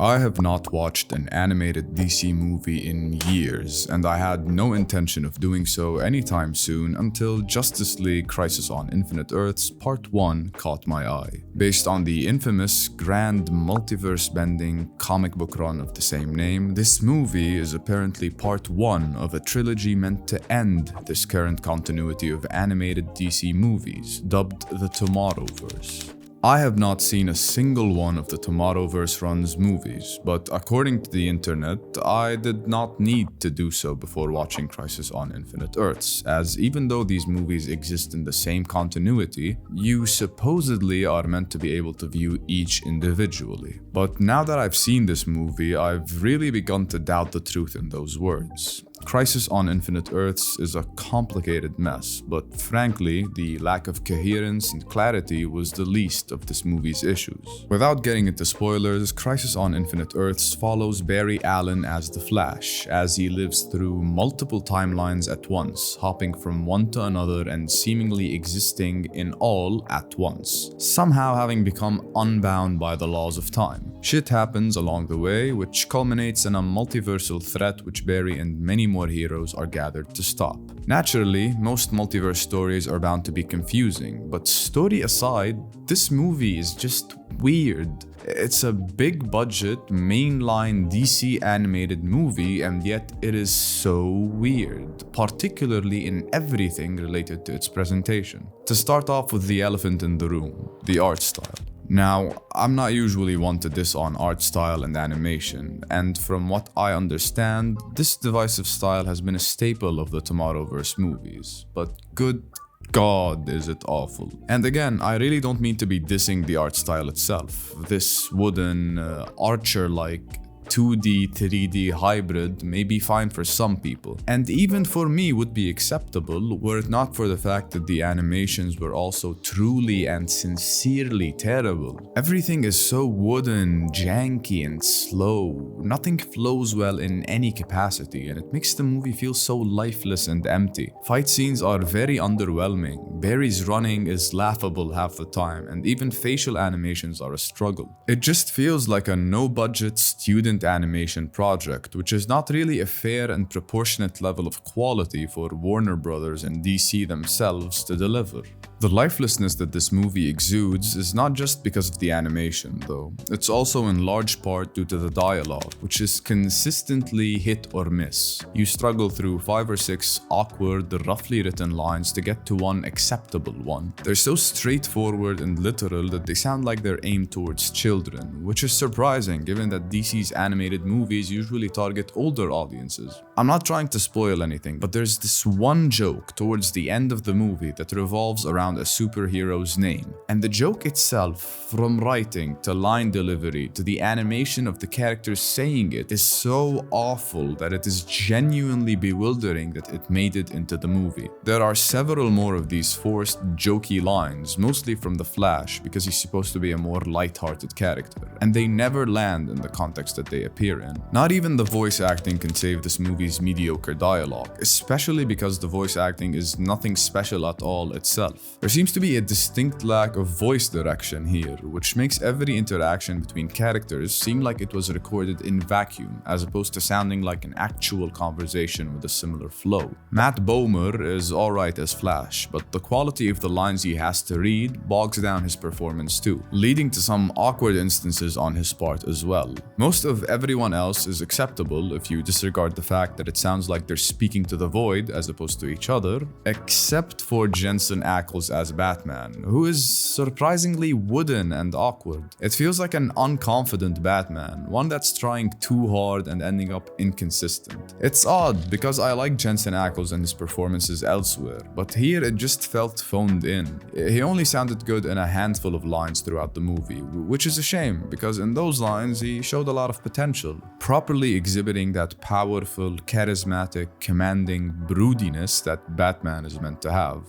I have not watched an animated DC movie in years, and I had no intention of doing so anytime soon until Justice League Crisis on Infinite Earths Part 1 caught my eye. Based on the infamous grand multiverse-bending comic book run of the same name, this movie is apparently part 1 of a trilogy meant to end this current continuity of animated DC movies, dubbed the Tommorowverse. I have not seen a single one of the Tommorowverse run's movies, but according to the internet, I did not need to do so before watching Crisis on Infinite Earths, as even though these movies exist in the same continuity, you supposedly are meant to be able to view each individually. But now that I've seen this movie, I've really begun to doubt the truth in those words. Crisis on Infinite Earths is a complicated mess, but frankly, the lack of coherence and clarity was the least of this movie's issues. Without getting into spoilers, Crisis on Infinite Earths follows Barry Allen as the Flash, as he lives through multiple timelines at once, hopping from one to another and seemingly existing in all at once, somehow having become unbound by the laws of time. Shit happens along the way, which culminates in a multiversal threat which Barry and many more heroes are gathered to stop. Naturally, most multiverse stories are bound to be confusing, but story aside, this movie is just weird. It's a big budget, mainline DC animated movie, and yet it is so weird, particularly in everything related to its presentation. To start off with the elephant in the room, the art style. Now, I'm not usually one to diss on art style and animation, and from what I understand, this divisive style has been a staple of the Tommorowverse movies, but good God, is it awful. And again, I really don't mean to be dissing the art style itself. This wooden, archer-like 2D, 3D hybrid may be fine for some people, and even for me would be acceptable were it not for the fact that the animations were also truly and sincerely terrible. Everything is so wooden, janky, and slow. Nothing flows well in any capacity, and it makes the movie feel so lifeless and empty. Fight scenes are very underwhelming. Barry's running is laughable half the time, and even facial animations are a struggle. It just feels like a no-budget student animation project, which is not really a fair and proportionate level of quality for Warner Brothers and DC themselves to deliver. The lifelessness that this movie exudes is not just because of the animation, though. It's also in large part due to the dialogue, which is consistently hit or miss. You struggle through 5 or 6 awkward, roughly written lines to get to one acceptable one. They're so straightforward and literal that they sound like they're aimed towards children, which is surprising given that DC's animated movies usually target older audiences. I'm not trying to spoil anything, but there's this one joke towards the end of the movie that revolves around a superhero's name. And the joke itself, from writing to line delivery to the animation of the characters saying it, is so awful that it is genuinely bewildering that it made it into the movie. There are several more of these forced, jokey lines, mostly from the Flash because he's supposed to be a more light-hearted character, and they never land in the context that they appear in. Not even the voice acting can save this movie's mediocre dialogue, especially because the voice acting is nothing special at all itself. There seems to be a distinct lack of voice direction here, which makes every interaction between characters seem like it was recorded in vacuum, as opposed to sounding like an actual conversation with a similar flow. Matt Bomer is alright as Flash, but the quality of the lines he has to read bogs down his performance too, leading to some awkward instances on his part as well. Most of everyone else is acceptable if you disregard the fact that it sounds like they're speaking to the void as opposed to each other, except for Jensen Ackles as Batman, who is surprisingly wooden and awkward. It feels like an unconfident Batman, one that's trying too hard and ending up inconsistent. It's odd because I like Jensen Ackles and his performances elsewhere, but here it just felt phoned in. He only sounded good in a handful of lines throughout the movie, which is a shame because in those lines he showed a lot of potential, properly exhibiting that powerful, charismatic, commanding broodiness that Batman is meant to have.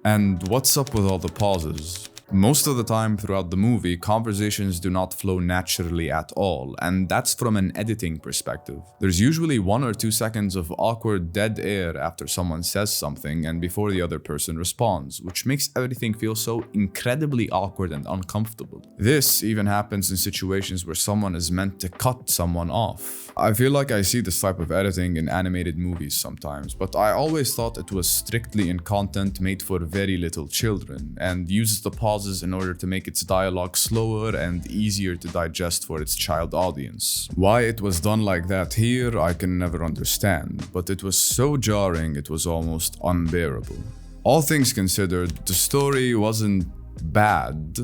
And what's up with all the pauses? Most of the time throughout the movie, conversations do not flow naturally at all, and that's from an editing perspective. There's usually 1 or 2 seconds of awkward dead air after someone says something and before the other person responds, which makes everything feel so incredibly awkward and uncomfortable. This even happens in situations where someone is meant to cut someone off. I feel like I see this type of editing in animated movies sometimes, but I always thought it was strictly in content made for very little children, and uses the pauses in order to make its dialogue slower and easier to digest for its child audience. Why it was done like that here, I can never understand, but it was so jarring it was almost unbearable. All things considered, the story wasn't bad.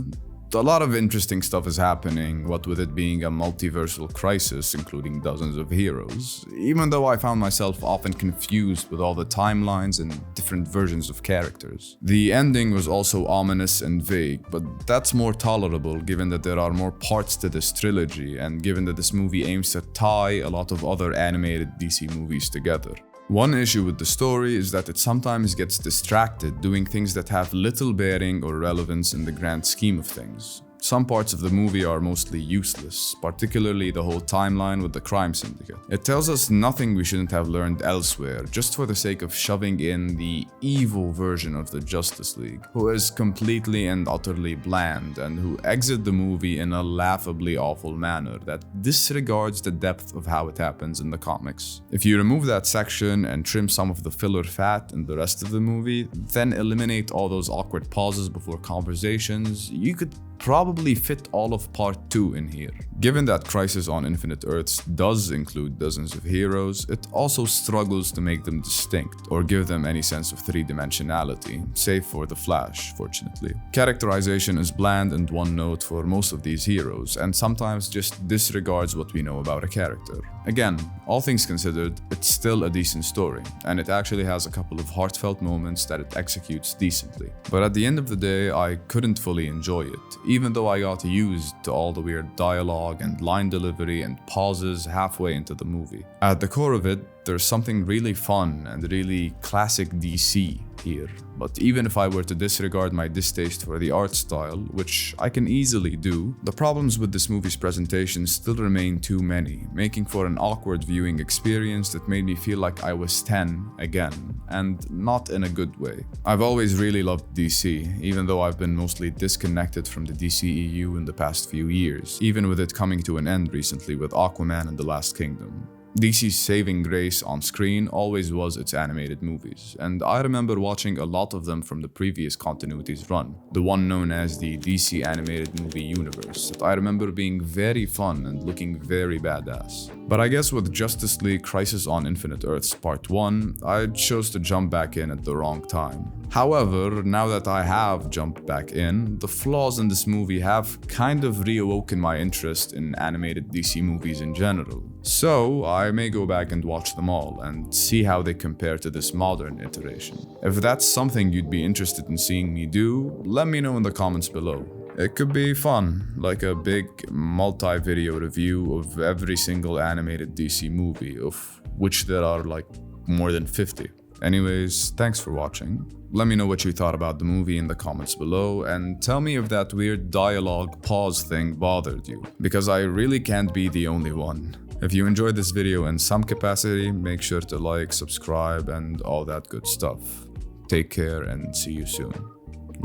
A lot of interesting stuff is happening, what with it being a multiversal crisis including dozens of heroes, even though I found myself often confused with all the timelines and different versions of characters. The ending was also ominous and vague, but that's more tolerable given that there are more parts to this trilogy and given that this movie aims to tie a lot of other animated DC movies together. One issue with the story is that it sometimes gets distracted doing things that have little bearing or relevance in the grand scheme of things. Some parts of the movie are mostly useless, particularly the whole timeline with the crime syndicate. It tells us nothing we shouldn't have learned elsewhere, just for the sake of shoving in the evil version of the Justice League, who is completely and utterly bland and who exit the movie in a laughably awful manner that disregards the depth of how it happens in the comics. If you remove that section and trim some of the filler fat in the rest of the movie, then eliminate all those awkward pauses before conversations, you could probably fit all of part 2 in here. Given that Crisis on Infinite Earths does include dozens of heroes, it also struggles to make them distinct or give them any sense of three-dimensionality, save for the Flash, fortunately. Characterization is bland and one-note for most of these heroes, and sometimes just disregards what we know about a character. Again, all things considered, it's still a decent story, and it actually has a couple of heartfelt moments that it executes decently. But at the end of the day, I couldn't fully enjoy it, even though I got used to all the weird dialogue and line delivery and pauses halfway into the movie. At the core of it, there's something really fun and really classic DC here. But even if I were to disregard my distaste for the art style, which I can easily do, the problems with this movie's presentation still remain too many, making for an awkward viewing experience that made me feel like I was 10 again, and not in a good way. I've always really loved DC, even though I've been mostly disconnected from the DCEU in the past few years, even with it coming to an end recently with Aquaman and The Last Kingdom. DC's saving grace on screen always was its animated movies, and I remember watching a lot of them from the previous continuity's run, the one known as the DC Animated Movie Universe, that I remember being very fun and looking very badass. But I guess with Justice League Crisis on Infinite Earths Part 1, I chose to jump back in at the wrong time. However, now that I have jumped back in, the flaws in this movie have kind of reawoken my interest in animated DC movies in general. So, I may go back and watch them all and see how they compare to this modern iteration. If that's something you'd be interested in seeing me do, let me know in the comments below. It could be fun, like a big multi-video review of every single animated DC movie, of which there are like more than 50. Anyways, thanks for watching. Let me know what you thought about the movie in the comments below, and tell me if that weird dialogue pause thing bothered you, because I really can't be the only one. If you enjoyed this video in some capacity, make sure to like, subscribe, and all that good stuff. Take care and see you soon.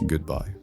Goodbye.